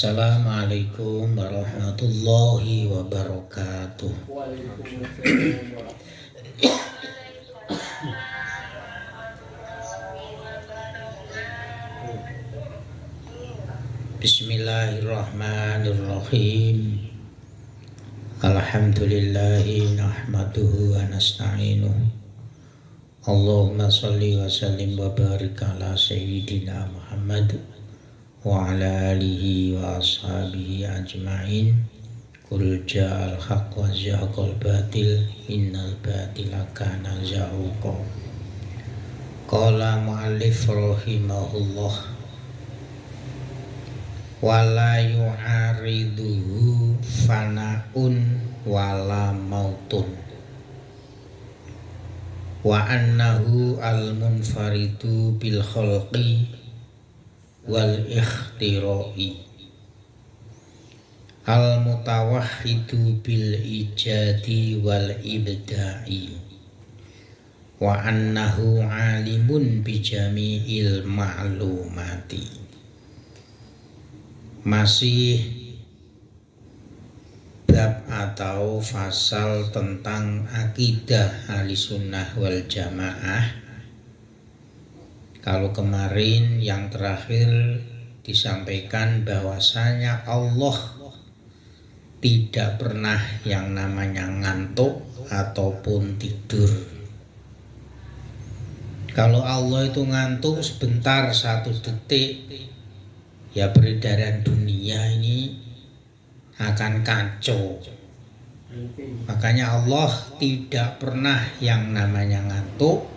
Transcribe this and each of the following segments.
Assalamualaikum warahmatullahi wabarakatuh. Bismillahirrahmanirrahim. Alhamdulillahi nahmaduhu wa nasta'inuhu. Allahumma salli wa sallim wa barik ala sayyidina Muhammad wa ala alihi wa ashabihi ajma'in. Qul ja'al haqq wa zahaqal batil innal batila kana zahuqa. Qala mu'allif rahimahullah wala yu'ariduhu fana'un wala mautun wa annahu al-munfaridu bil khalqi wal ikhtira'i al-mutawahhidu bil ijadi wal ibda'i wa annahu alimun bi jami'il ma'lumati. Masih bab atau fasal tentang akidah Ahlussunnah wal Jamaah. Kalau kemarin yang terakhir disampaikan bahwasanya Allah tidak pernah yang namanya ngantuk ataupun tidur. Kalau Allah itu ngantuk sebentar, 1 detik, ya peredaran dunia ini akan kacau. Makanya Allah tidak pernah yang namanya ngantuk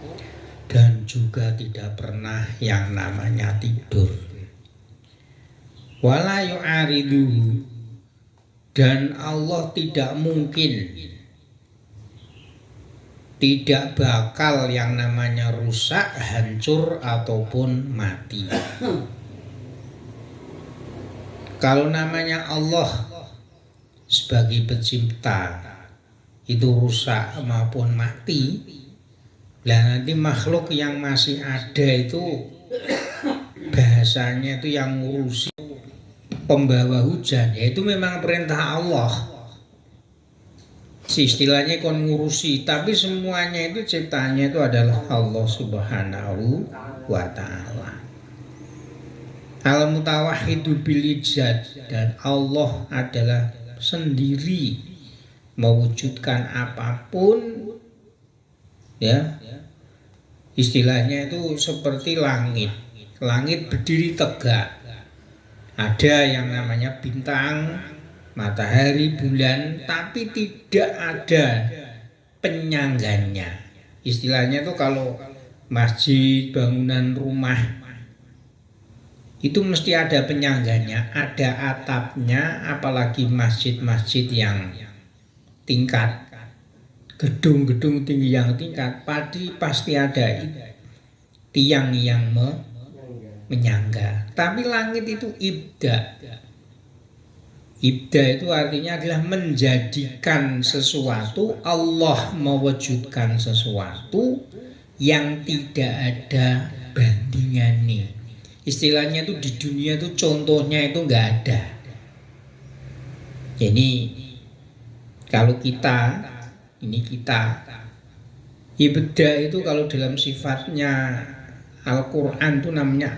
dan juga tidak pernah yang namanya tidur. Wala yu'ariduhu, dan Allah tidak mungkin, tidak bakal yang namanya rusak, hancur ataupun mati. Kalau namanya Allah sebagai pencipta itu rusak maupun mati, lah nanti makhluk yang masih ada itu bahasanya itu yang ngurusi pembawa hujan, yaitu memang perintah Allah. Istilahnya kon ngurusi, tapi semuanya itu ciptanya itu adalah Allah Subhanahu wa ta'ala. Al-mutawahhidu bil ijad, dan Allah adalah sendiri mewujudkan apapun, ya. Istilahnya itu seperti langit. Langit berdiri tegak. Ada yang namanya bintang, matahari, bulan, tapi tidak ada penyangganya. Istilahnya itu kalau masjid, bangunan rumah itu mesti ada penyangganya, ada atapnya, apalagi masjid-masjid yang tingkat, gedung-gedung tinggi yang tingkat, pasti ada tiang yang menyangga. Tapi langit itu ibda. Ibda itu artinya adalah menjadikan sesuatu, Allah mewujudkan sesuatu yang tidak ada bandingannya. Istilahnya itu di dunia itu contohnya itu nggak ada. Jadi kalau kita ibda itu kalau dalam sifatnya Al-Quran itu namanya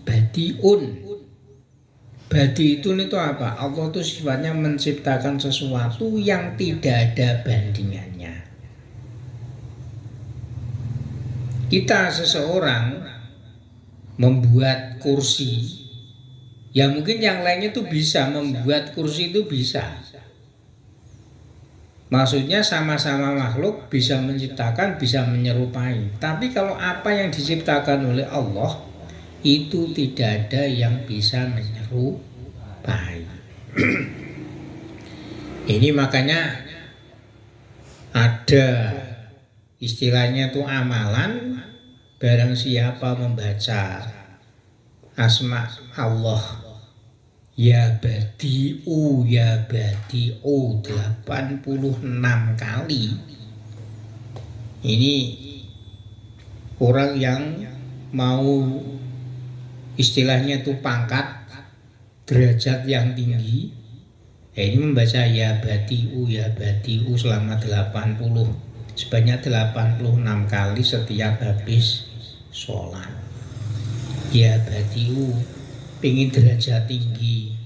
badiun. Badiun itu apa? Allah itu sifatnya menciptakan sesuatu yang tidak ada bandingannya. Kita seseorang membuat kursi, ya mungkin yang lainnya itu bisa membuat kursi, itu bisa. Maksudnya sama-sama makhluk bisa menciptakan, bisa menyerupai. Tapi kalau apa yang diciptakan oleh Allah itu tidak ada yang bisa menyerupai. Ini makanya ada istilahnya itu amalan. Barang siapa membaca asma Allah ya badi'u 86 kali, ini orang yang mau istilahnya itu pangkat derajat yang tinggi. Ini membaca ya badi'u selama 80 sebanyak 86 kali setiap habis sholat. Ya badi'u pengen derajat tinggi,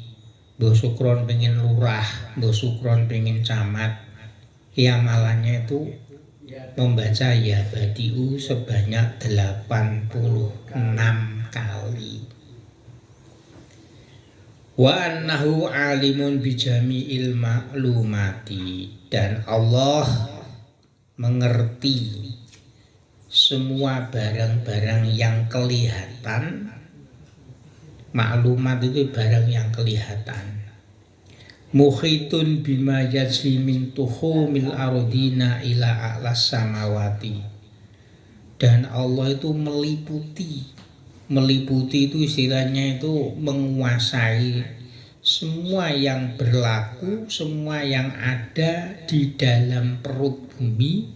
mbok sukron pengen lurah, mbok sukron pengen camat, amalannya itu membaca ya badi'u sebanyak 86 kali. Wa annahu alimun bijami'il ma'lumati, dan Allah mengerti semua barang-barang yang kelihatan. Maklumat itu barang yang kelihatan. Mukhitun bima yajri min tuhumil ardina ila a'las samawati, dan Allah itu meliputi itu istilahnya itu menguasai semua yang berlaku, semua yang ada di dalam perut bumi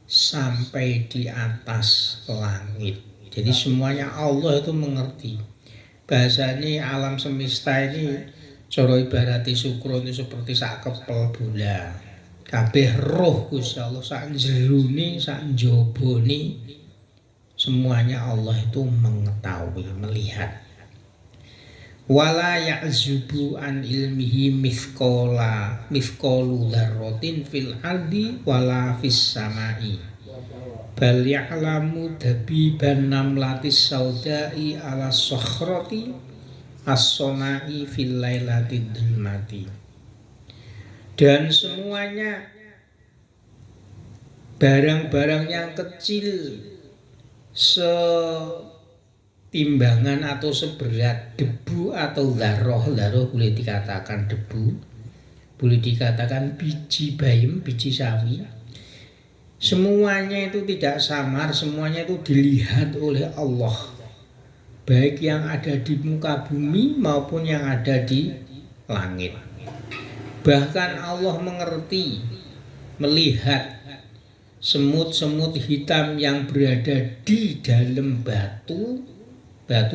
sampai di atas langit. Jadi semuanya Allah itu mengerti. Bahasanya alam semesta ini cara ibarati sukron itu seperti sak kepel bola. Kabeh roh Gusti Allah sak jerone sak njabane semuanya Allah itu mengetahui, melihat. Wala ya'zubu an ilmihi mithqalu dzarratin fil ardi wala fis samai. Bal ya'lamu dabiban namlatis saudai ala sakhrati as-sonai fil lailati dhulmati. Dan semuanya barang-barang yang kecil setimbangan atau seberat debu atau zarroh boleh dikatakan debu, boleh dikatakan biji bayam, biji sawi. Semuanya itu tidak samar, semuanya itu dilihat oleh Allah, baik yang ada di muka bumi maupun yang ada di langit. Bahkan Allah mengerti, melihat semut-semut hitam yang berada di dalam batu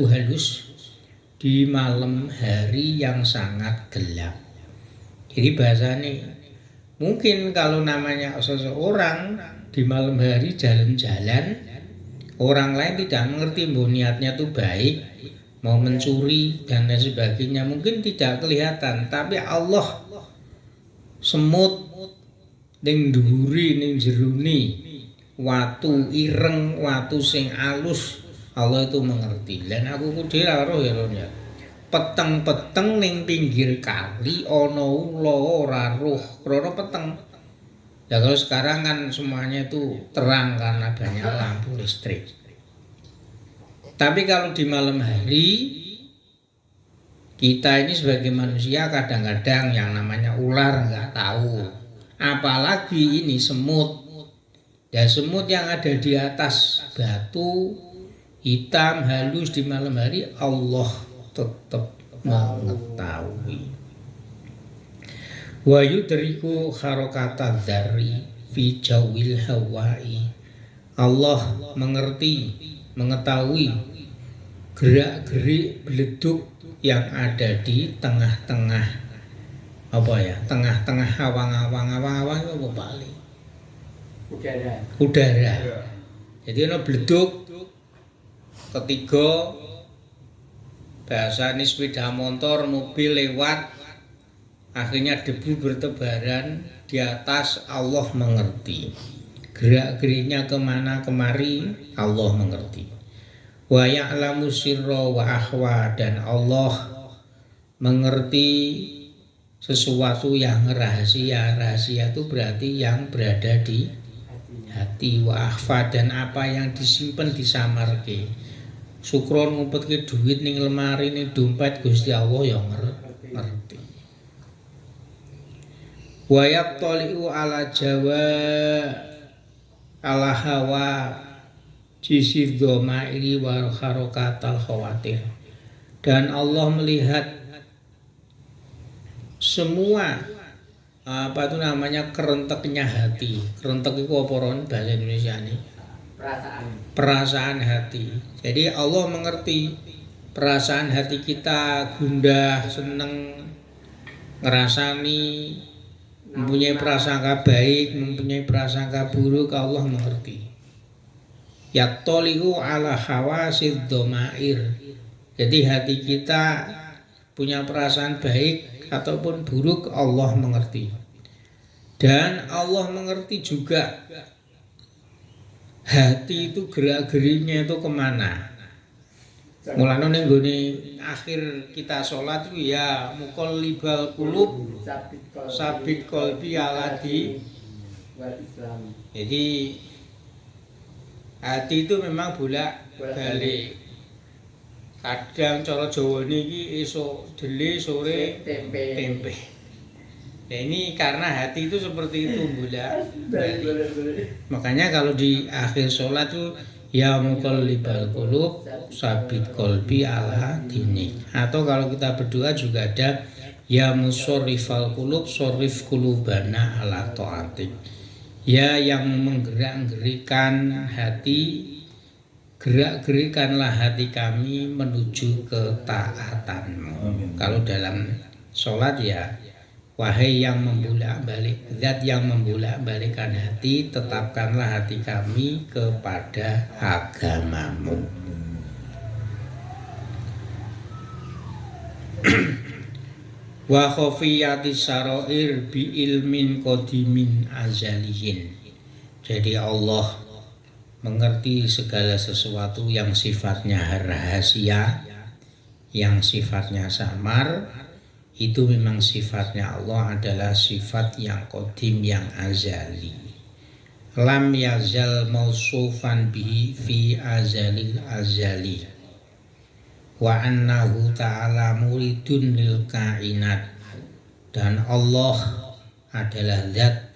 halus di malam hari yang sangat gelap. Jadi bahasanya mungkin kalau namanya seseorang di malam hari jalan-jalan, orang lain tidak mengerti bahwa niatnya itu baik, mau mencuri dan lain sebagainya, mungkin tidak kelihatan. Tapi Allah semut ning dhuwuri ning jerone watu ireng, watu sing alus, Allah itu mengerti. Lan aku dhewe ora roh ya rohnya. Peteng-peteng ning pinggir kali ana ula ora roh, krana peteng. Ya kalau sekarang kan semuanya itu terang karena banyak lampu listrik. Tapi kalau di malam hari kita ini sebagai manusia kadang-kadang yang namanya ular nggak tahu. Apalagi ini semut. Dan semut yang ada di atas batu hitam halus di malam hari, Allah tetap mengetahui. Wa yudriku harakata dzarri fi jawil hawai. Allah mengerti, mengetahui gerak-gerik beleduk yang ada di tengah-tengah tengah-tengah awang itu apa bali? Udara. Jadi ana beleduk ketiga bahasa ini sepeda motor, mobil lewat, akhirnya debu bertebaran di atas. Allah mengerti gerak-geriknya kemana kemari, Allah mengerti. Wa ya'lamu sirra wa akhwa, dan Allah mengerti sesuatu yang rahasia. Rahasia itu berarti yang berada di hati. Wa akhfa, dan apa yang disimpan disamarke. Sukron ngumpet ke duit ning lemari ning dompet, Gusti Allah yang ngerti. Wa yaqtali'u ala jawa ala hawa jisir domaili wa harokatal khawatir, dan Allah melihat semua kerenteknya hati. Kerentek itu apa ron bahasa Indonesia ini? Perasaan hati. Jadi Allah mengerti perasaan hati kita gundah, seneng, ngerasani, mempunyai prasangka baik, mempunyai prasangka buruk, Allah mengerti. Yattoli'u ala hawasid dhamair. Jadi hati kita punya perasaan baik ataupun buruk, Allah mengerti. Dan Allah mengerti juga hati itu gerak-geriknya itu kemana. Mulane ning gone akhir kita sholat itu ya muqallibal qulub sabit qalbi ala di. Jadi hati itu memang bolak-balik. Kadang cara Jawa niki esuk dele sore tempe. Nah, ini karena hati itu seperti itu bolak-balik. Makanya kalau di akhir sholat itu ya muqallibal qulub sabit qalbi ala dinik. Atau kalau kita berdoa juga ada ya musarrifal qulub sarrif qulubana ala taatik. Ya yang menggerak-gerikan hati, gerak-gerikanlah hati kami menuju ketaatanmu. Kalau dalam sholat ya wahai yang membolak-balik, zat yang membolak-balikkan hati, tetapkanlah hati kami kepada agamamu. Wa khafiyatis sarair bi ilmin qadimin azaliyin. Jadi Allah mengerti segala sesuatu yang sifatnya rahasia, yang sifatnya samar. Itu memang sifatnya Allah adalah sifat yang qadim, yang azali. Lam yazal mausufan bihi fi azalil azali. Wa annahu ta'ala muridun lil kainat. Dan Allah adalah zat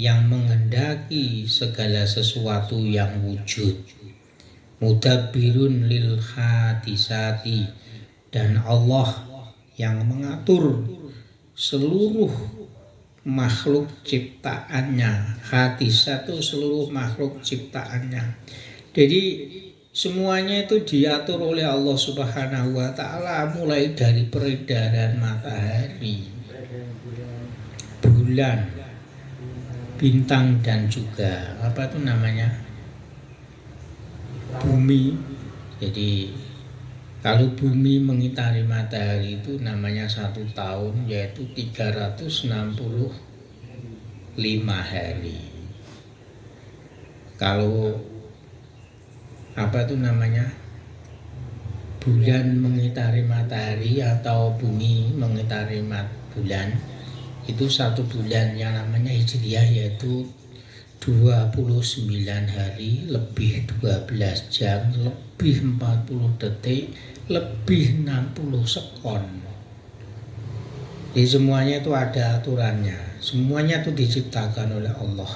yang menghendaki segala sesuatu yang wujud. Mudabbirun lil hadisati. Dan Allah yang mengatur seluruh makhluk ciptaannya. Hadisat itu seluruh makhluk ciptaannya. Jadi semuanya itu diatur oleh Allah Subhanahu wa ta'ala, mulai dari peredaran matahari, bulan, bintang, dan juga apa itu namanya, bumi. Jadi kalau bumi mengitari matahari itu namanya 1 tahun, yaitu 365 hari. Kalau apa itu namanya, bulan mengitari matahari atau bumi mengitari bulan, itu 1 bulan yang namanya Hijriah, yaitu 29 hari lebih 12 jam lebih 40 detik lebih 60 sekon. Jadi semuanya itu ada aturannya. Semuanya itu diciptakan oleh Allah.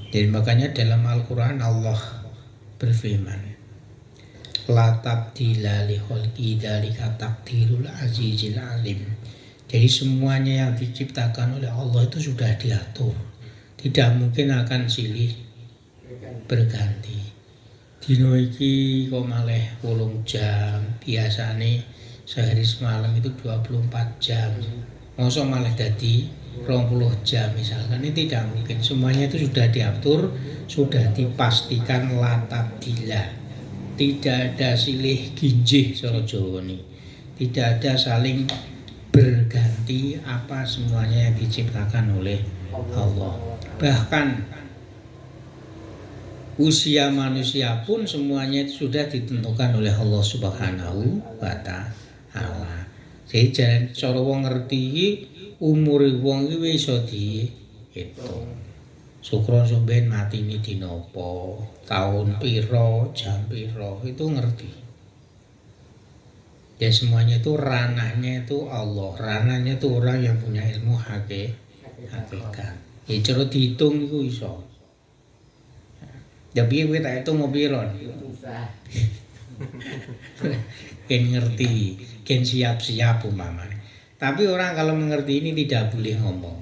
Jadi makanya dalam Al-Quran Allah berfirman, la tabdila li khalqi dzalika taqdirul azizil alim. Jadi semuanya yang diciptakan oleh Allah itu sudah diatur. Tidak mungkin akan silih berganti. Dino iki kok malih 8 jam, biasane sehari semalam itu 24 jam. Mosok malah dadi 20 jam misalkan, ini tidak mungkin. Semuanya itu sudah diatur, sudah dipastikan la tabdila. Tidak ada silih ginjih cara Jawa ini. Tidak ada saling berganti, apa semuanya yang diciptakan oleh Allah. Bahkan usia manusia pun semuanya itu sudah ditentukan oleh Allah Subhanahu wa ta'ala. Jadi jangan cara wong ngerti iki umur wong iki wis iso diitung. Sukron sampeyan mati ini dina apa, tahun piro, jam piro, itu ngerti. Ya semuanya itu ranahnya itu Allah, ranahnya itu orang yang punya ilmu hakikat. Ya cara dihitung itu iso. Ya piye kowe tak hitung mau piro? Ken siap-siap umpamanya. Tapi orang kalau mengerti ini tidak boleh ngomong.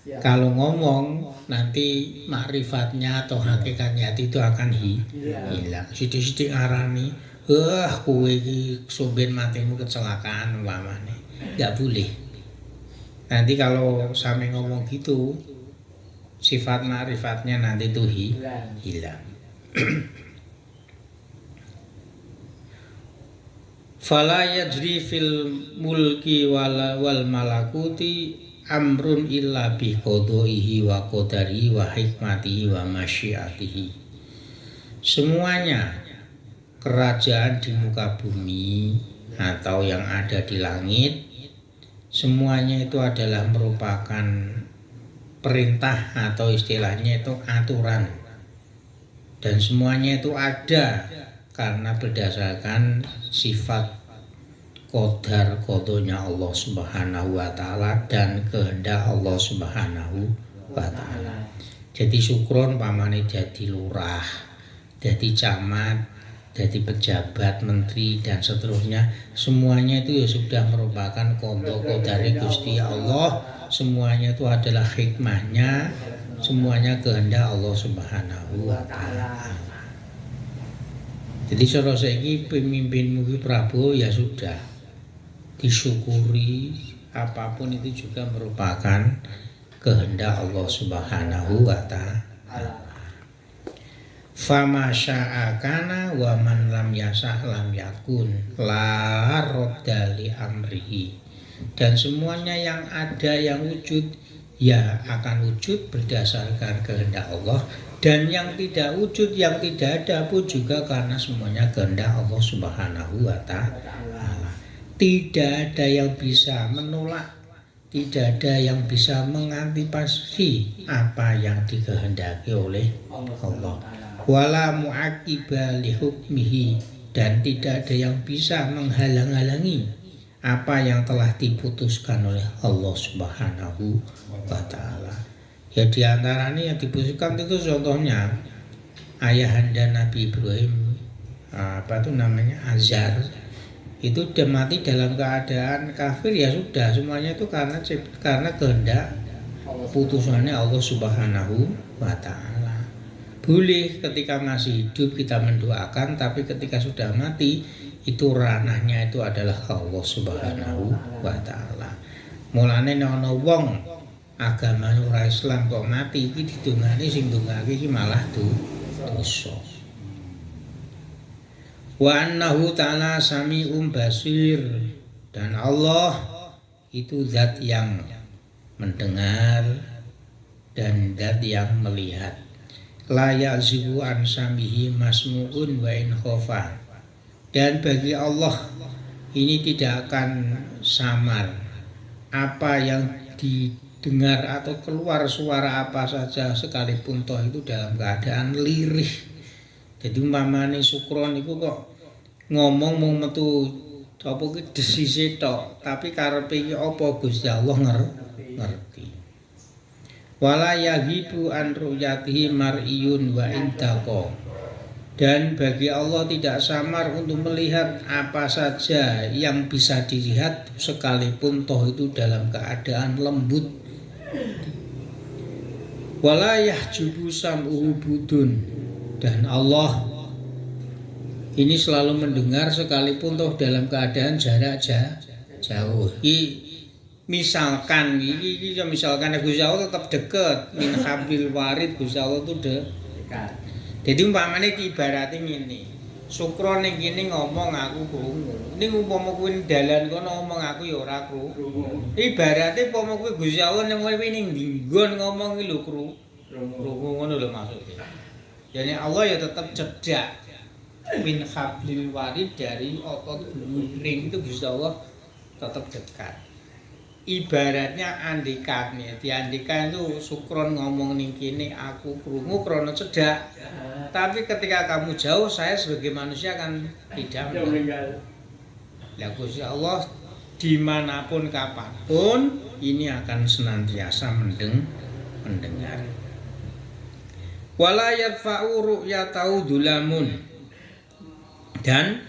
Kalau ngomong nanti makrifatnya atau hakikatnya itu akan hilang. Sidik-sidik arani, kowe iki somben matimu kecelakaan umpamane. Enggak boleh. Nanti kalau sampai ngomong gitu, sifat makrifatnya nanti itu hilang. Fala yajri fil mulki wal malakuti amrun illa bi qadaihi wa qadarihi wa hikmatihi wa masyiatihi. Semuanya kerajaan di muka bumi atau yang ada di langit, semuanya itu adalah merupakan perintah atau istilahnya itu aturan, dan semuanya itu ada karena berdasarkan sifat qadar qadanya Allah Subhanahu wa taala dan kehendak Allah Subhanahu wa taala. Jadi syukron pamane jadi lurah, jadi camat, jadi pejabat, menteri dan seterusnya, semuanya itu ya sudah merupakan qadar Gusti Allah. Semuanya itu adalah hikmahnya, semuanya kehendak Allah Subhanahu wa taala. Jadi cara saiki pemimpinmu ki Prabowo ya sudah disyukuri, apapun itu juga merupakan kehendak Allah Subhanahu wa taala. Fama syaa kana wa man lam yasah lam yakun la radda li amrihi. Dan semuanya yang ada yang wujud ya akan wujud berdasarkan kehendak Allah, dan yang tidak wujud, yang tidak ada pun juga karena semuanya kehendak Allah Subhanahu wa taala. Tidak ada yang bisa menolak, tidak ada yang bisa mengantisipasi apa yang dikehendaki oleh Allah. Wala mu'aqiba li hukmihi, dan tidak ada yang bisa menghalang-halangi apa yang telah diputuskan oleh Allah Subhanahu wa taala. Ya diantaranya yang diputuskan itu contohnya ayahanda Nabi Ibrahim, Azar, itu dia mati dalam keadaan kafir, ya sudah semuanya itu karena kehendak putusannya Allah Subhanahu wa taala. Boleh ketika masih hidup kita mendoakan, tapi ketika sudah mati itu ranahnya itu adalah Allah Subhanahu wa taala. Mulane ana wong agama ora Islam kok mati iki didongani, sing ndongake iki malah dosa. Wa annahu ta'ala sami'un basir, dan Allah itu zat yang mendengar dan zat yang melihat. La ya'zibu an samihi masmu'un wa in khofa, dan bagi Allah ini tidak akan samar apa yang didengar atau keluar suara apa saja sekalipun toh itu dalam keadaan lirih. Jadi umpamane sukron itu kok ngomong mau metu apa ki desise tok, tapi karepe iki apa Gusti Allah ngerti. Wala yahibu an ru'yatihi mar'iyun wa intaqa, dan bagi Allah tidak samar untuk melihat apa saja yang bisa dilihat sekalipun toh itu dalam keadaan lembut. Wala yahjubu sam'uhu budun, dan Allah ini selalu mendengar sekalipun toh dalam keadaan jarak jauh. Misalkan Gusti Allah tetap dekat, min hablil warid, Gusti Allah itu dekat. Jadi umpamane ibaratnya ngene, Sukron ning kene ngomong aku krungu. Ning umpama kuwi dalan kono ngomong aku ya ora krungu. Ibarate umpama kuwi Gusti Allah ning ning nggon ngomong iki lho krungu ngono lho maksudnya. Jadi Allah ya tetap cedak min hablil warid, dari otot guling itu Gusti Allah tetap dekat. Ibaratnya andikannya, diandikan itu Sukron ngomong ning kene aku krungu krana cedak. Tapi ketika kamu jauh, saya sebagai manusia kan tidak mendengar. Ya Gusti Allah dimanapun kapanpun ini akan senantiasa mendengar. Wala yadfa'u ru'yatahu dzulamun, dan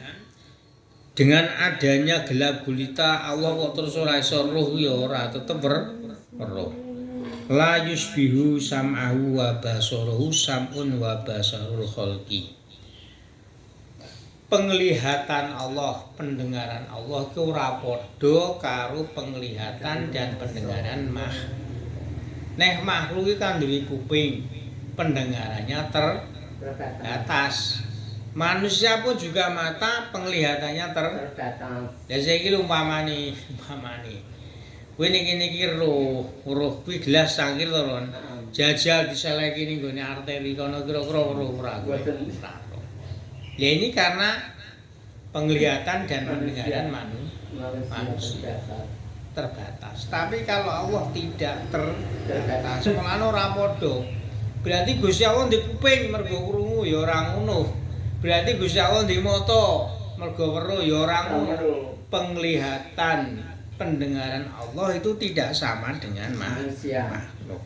dengan adanya gelap gulita Allah kok terus ora iso roh ya ora tetep roh. La yusbihu sam'ahu wa basaruhu sam'un wa basarul khalqi. Penglihatan Allah, pendengaran Allah ki ora padha karo penglihatan dan pendengaran makhluk. Nek makhluk iki kan duwe kuping, pendengarannya terbatas. Manusia pun juga mata, penglihatannya terbatas. Ya saiki umpamane kowe niki roh kuwi gelas cangkir to, Ron. Jajal diseleki ning gone arteri kono kira-kira roh ora. Ya ini karena penglihatan dan pendengaran manusia terbatas. Tapi kalau Allah tidak terbatas, mulane ora padha. Berarti Gusti Allah ndek kuping mergo krungu ya ora ngono. Berarti Gusti Allah ndek mata mergo weruh ya ora ngono. Penglihatan, pendengaran Allah itu tidak sama dengan makhluk.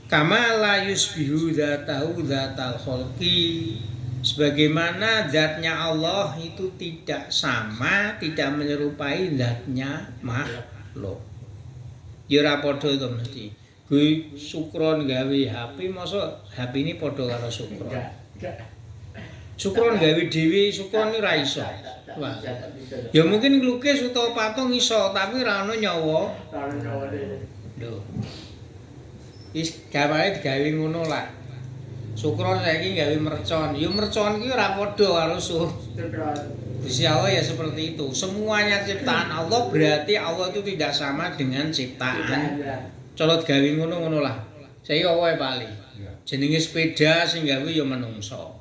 Kama la yusbihu dzatahu dzatal khalqi. Sebagaimana zatnya Allah itu tidak sama, tidak menyerupai zatnya makhluk. Ya ora padha to mesti. Gue Sukron gawe HP, masa HP ini padha karo Sukron. Sukron gawe dhewe, Sukron iki ra iso. Ya mungkin nglukis utawa patung iso, tapi ra ono nyawa. Lho. Wis gawe digawe ngono lah. Sukron saiki gawe mercon. Ya mercon ki ora padha karo Sukron. Gusti Allah ya seperti itu. Semuanya ciptaan Allah, berarti Allah itu tidak sama dengan ciptaan. Colot gawe ngono-ngono lah. Saiki wae bali. Jenenge sepeda sing gawe ya menungso.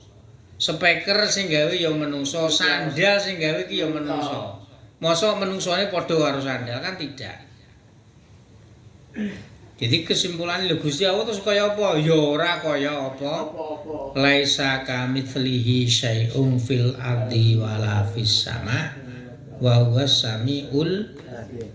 Speaker sing gawe ya menungso, sandal sing gawe ki ya menungso. Mosok menungsone padha karo sandal kan tidak. Jadi kesimpulannya lho Gusti Allah terus kaya apa? Ya ora kaya apa. Laisa kamitslihi syai'un fil ardi wala fis sama wa huwas samiul basir.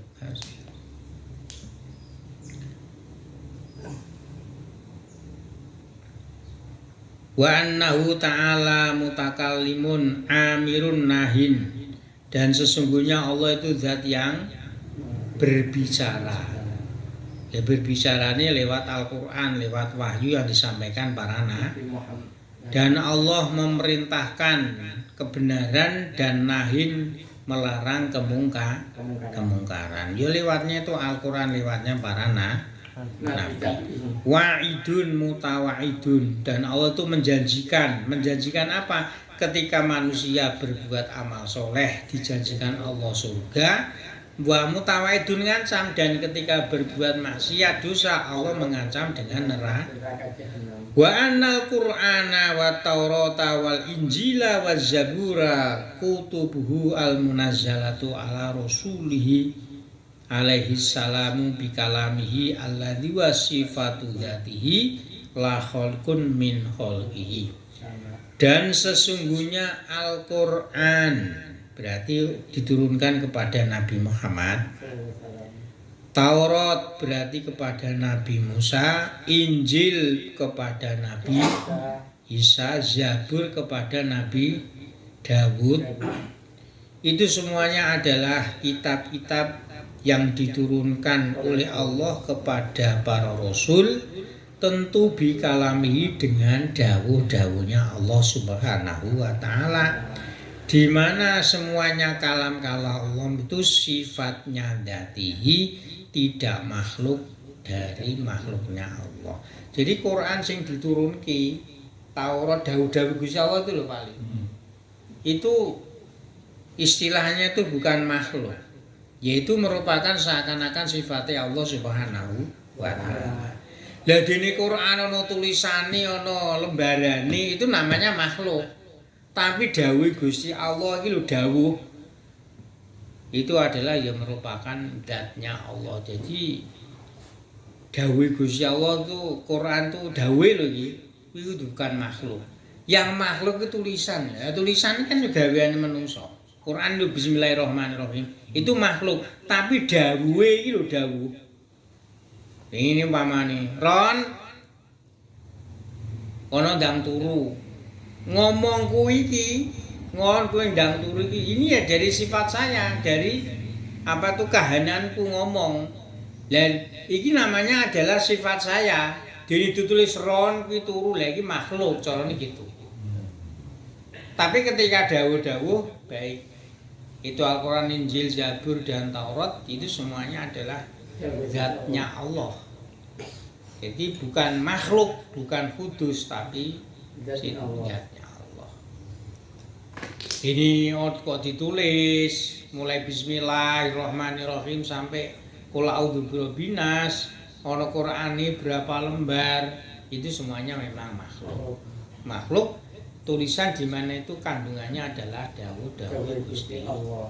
Wa annahu ta'ala mutakallimun amirun nahin, dan sesungguhnya Allah itu zat yang berbicara. Ya berbicaranya lewat Al-Quran, lewat wahyu yang disampaikan para nabi. Dan Allah memerintahkan kebenaran dan nahin melarang kemungkaran. Ya lewatnya itu Al-Quran, lewatnya para nabi. Wa'idun mutawa'idun, dan Allah itu menjanjikan apa? Ketika manusia berbuat amal soleh dijanjikan Allah surga. Wa mutawaidun ngancam, dan ketika berbuat maksiat dosa Allah mengancam dengan neraka. Wa annal qur'ana wa taurata wal injila waz zabura kutubuhu al munazzalatu ala rasulihi alaihi salamu bi kalamihi alladzi wa sifatu dzatihi la khalqun min khalqihi. Dan sesungguhnya Al-Qur'an berarti diturunkan kepada Nabi Muhammad. Taurat berarti kepada Nabi Musa, Injil kepada Nabi Isa, Zabur kepada Nabi Dawud. Itu semuanya adalah kitab-kitab yang diturunkan oleh Allah kepada para rasul, tentu bikalamihi dengan dawuh-dawuhnya Allah Subhanahu wa taala. Di mana semuanya kalam-kalam Allah itu sifatnya dzatihi, tidak makhluk dari makhluknya Allah. Jadi Quran sing diturunki, Taurat dawuh-dawuh Gusti Allah itu lho paling. Itu istilahnya itu bukan makhluk, yaitu merupakan seakan-akan sifatnya Allah Subhanahu wa taala. Lah dene Quran ana tulisane, ana lembarane, itu namanya makhluk. Tapi dawuh Gusti Allah iki lho dawuh. Itu adalah yang merupakan zatnya Allah. Jadi dawuh Gusti Allah itu Quran itu dawuh lho iki. Itu bukan makhluk. Yang makhluk itu tulisan. Ya, tulisan kan juga gaweane manusa. Quran itu bismillahirrahmanirrahim. Itu makhluk, tapi dawuh iki lho dawuh. Ini umpamane, Ron kono ndang turu. Ngomongku iki, ngon kowe ndang turu iki, ini ya dari sifat saya, dari apa tuh kehananku ngomong. Dan iki namanya adalah sifat saya. Jadi ditulis ron kuwi turu lha iki makhluk carane gitu. Tapi ketika dawuh-dawuh baik itu Al-Qur'an, Injil, Zabur dan Taurat itu semuanya adalah zatnya Allah. Jadi bukan makhluk, bukan kudus tapi zatnya Allah. Ini kok ditulis mulai Bismillahirrahmanirrahim sampai Qul a'udzu birabbin nas, ana Qur'ane berapa lembar, itu semuanya memang makhluk. Makhluk tulisan di mana itu kandungannya adalah dawuh Gusti Allah.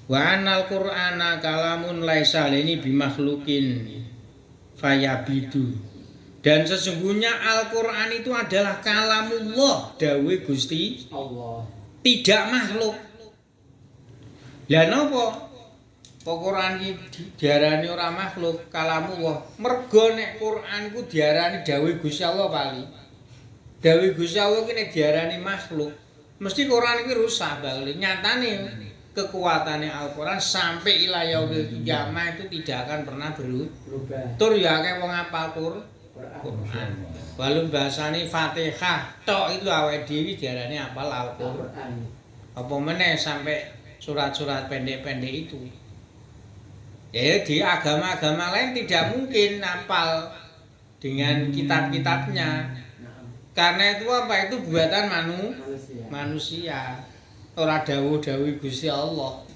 Wa anal Qur'ana kalamun laisa ini bimakhlukin fayabidu. Dan sesungguhnya Al-Qur'an itu adalah kalamullah, dawuh Gusti Allah. Tidak makhluk. Lah napa? Quran iki diarani ora makhluk, kalamullah. Mergo nek Quran iku diarani dawuh Gusti Allah pali. Dawuh Gusti Allah ki nek diarani makhluk, mesti Quran iki rusak bali. Nyatane kekuatannya Al-Qur'an sampai ila yaumil qiyamah itu tidak akan pernah berubah. Tur ya akeh wong apal Quran. Walau bahasane Fatihah tok itu awake dhewe diarani apal Al-Qur'an. Apa meneh sampai surat-surat pendek-pendek itu. Ya di agama-agama lain tidak mungkin hafal dengan kitab-kitabnya. Karena itu apa? Itu buatan manusia. Ora dawuh-dawuh Gusti Allah.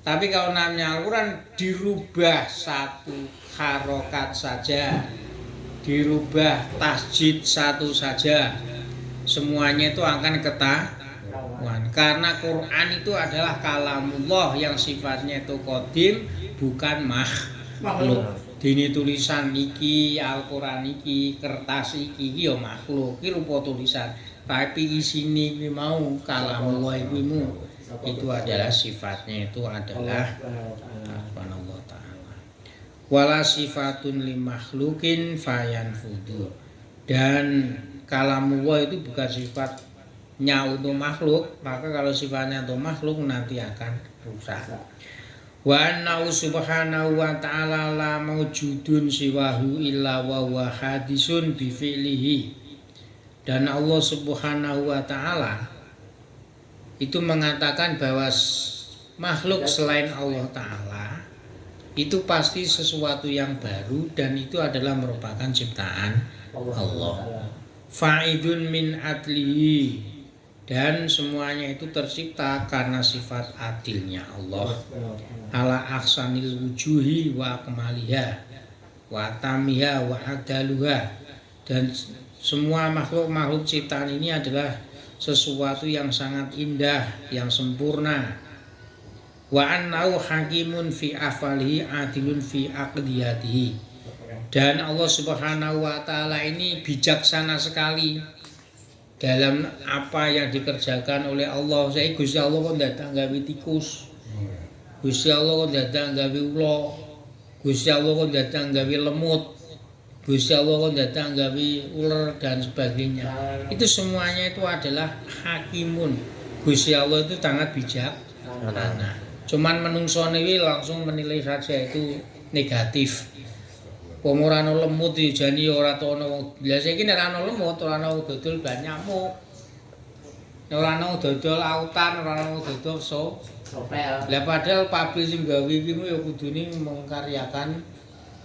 Tapi kalau namanya Al-Qur'an dirubah satu harokat saja, dirubah tasjid satu saja, semuanya itu akan ketahuan. Karena Quran itu adalah kalamullah yang sifatnya itu qadim, bukan makhluk. Dini tulisan iki, Al-Qur'an iki, kertas iki ya makhluk, iki rupa tulisan. Tapi isine iki mau kalamullah itu adalah sifatnya itu adalah subhanallah ta'ala. Wala sifatun li makhlukin fayanfudu. Dan kalamullah itu bukan sifatnya untuk makhluk, maka kalau sifatnya untuk makhluk nanti akan rusak. Wa annahu subhanahu wa ta'ala la maujudun siwahu illa wa huwa hadisun bi fi'lihi. Dan Allah subhanahu wa ta'ala itu mengatakan bahwa makhluk selain Allah ta'ala itu pasti sesuatu yang baru dan itu adalah merupakan ciptaan Allah. Fa'idun min adlihi, dan semuanya itu tercipta karena sifat adilnya Allah. Ala ahsanil wujuhi wa akmaliha wa tamiha wa adaluha. Dan semua makhluk-makhluk ciptaan ini adalah sesuatu yang sangat indah, yang sempurna. Wa annahu hakimun fi afalihi adilun fi aqdiyatihi. Dan Allah subhanahu wa ta'ala ini bijaksana sekali dalam apa yang dikerjakan oleh Allah. Saya Gusti Allah kok datang gawe tikus, Gusti Allah kok datang gawe ula, Gusti Allah kok datang gawe lemut, Gusti Allah kok datang gawe ular dan sebagainya. Itu semuanya itu adalah hakimun. Gusti Allah itu sangat bijaksana. Cuman menungsone langsung menilai saja itu negatif. Wong ora ana lemut dijani ora ana wong. Lah saiki nek ana lemut ora ana dodol ban nyamuk. Nek ora ana dodol autan, ora ana dodol sopel. Lah padahal pabrik sing gawe iki ya kudune mengkaryakan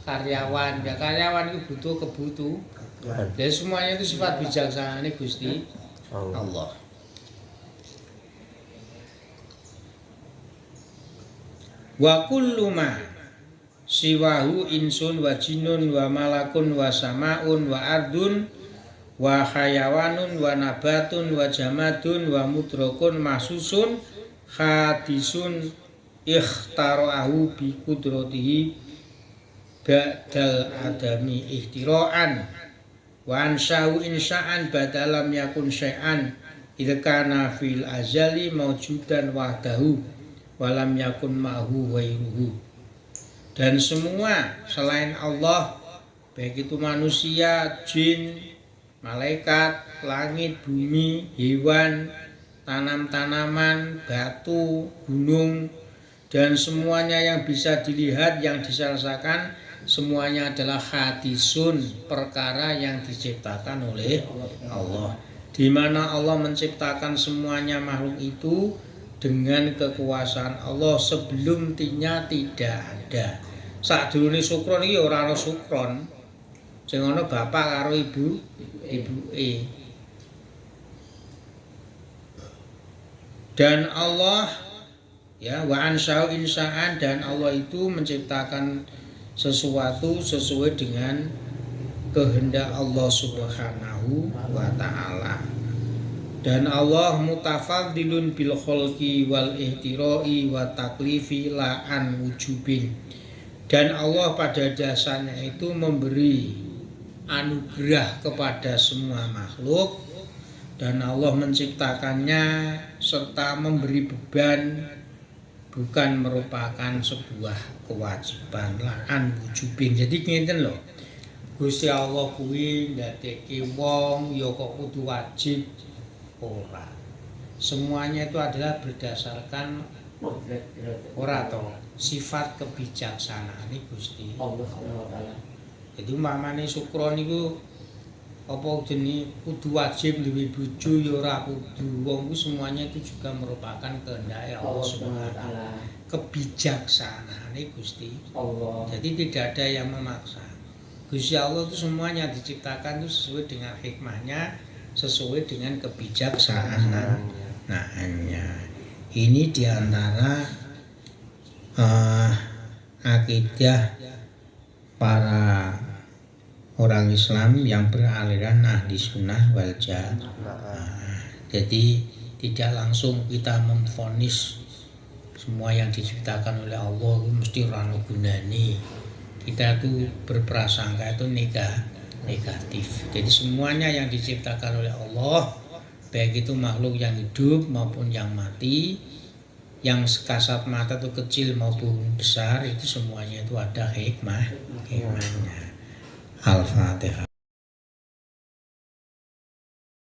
karyawan. Ya karyawan itu butuh kebutuhan. Jadi semuanya itu sifat bijaksananya Gusti Allah. Wa kullu ma siwahu insun wa jinun wa malakun wa samaun wa ardun wa hayawanun wa nabatun wa jamadun wa mudrakun mahsusun hadisun ikhtara'ahu bi qudratihi ba'dal adami ihtira'an wa ansa'u insa'an badalam yakun syai'an idza kana fil azali mawjudan wahdahu walam yakun ma'hu ghairuhu. Dan semua selain Allah, baik itu manusia, jin, malaikat, langit, bumi, hewan, tanam-tanaman, batu, gunung, dan semuanya yang bisa dilihat, yang dirasakan, semuanya adalah hadisun, perkara yang diciptakan oleh Allah. Di mana Allah menciptakan semuanya makhluk itu dengan kekuasaan Allah, sebelum tinya tidak ada. Sadurunge sukron iki ora ana sukron. Sing ana bapak karo ibuke. Dan Allah ya wa ansau insaan, dan Allah itu menciptakan sesuatu sesuai dengan kehendak Allah Subhanahu wa taala. Dan Allah mutafadzilun bil khalqi wal ihtirai wa taklifi la an wujubin. Dan Allah pada dasarnya itu memberi anugerah kepada semua makhluk, dan Allah menciptakannya serta memberi beban, bukan merupakan sebuah kewajiban, la'an wujubin. Jadi ngeten lho, Gusti Allah kuwi ndadekke wong ya kok kudu wajib, ora. Semuanya itu adalah berdasarkan ora to sifat kebijaksanaan Gusti Allah. Jadi umpamane sukron niku apa jenenge kudu wajib duwe bojo ya ora kudu. Wong ku semuanya itu juga merupakan kehendak Allah Subhanahu wa taala. Kebijaksanaane Gusti Allah. Jadi tidak ada yang memaksa. Gusti Allah itu semuanya diciptakan itu sesuai dengan hikmahnya, sesuai dengan kebijaksanaannya. Ini diantara akidah para orang Islam yang beraliran ahli sunnah wal jamaah. Jadi tidak langsung kita memvonis semua yang diciptakan oleh Allah mesti ora ono gunane. Kita tuh berprasangka itu negatif. Jadi semuanya yang diciptakan oleh Allah, baik itu makhluk yang hidup maupun yang mati, yang kasat mata itu kecil maupun besar, itu semuanya itu ada hikmahnya. Al-Fatihah.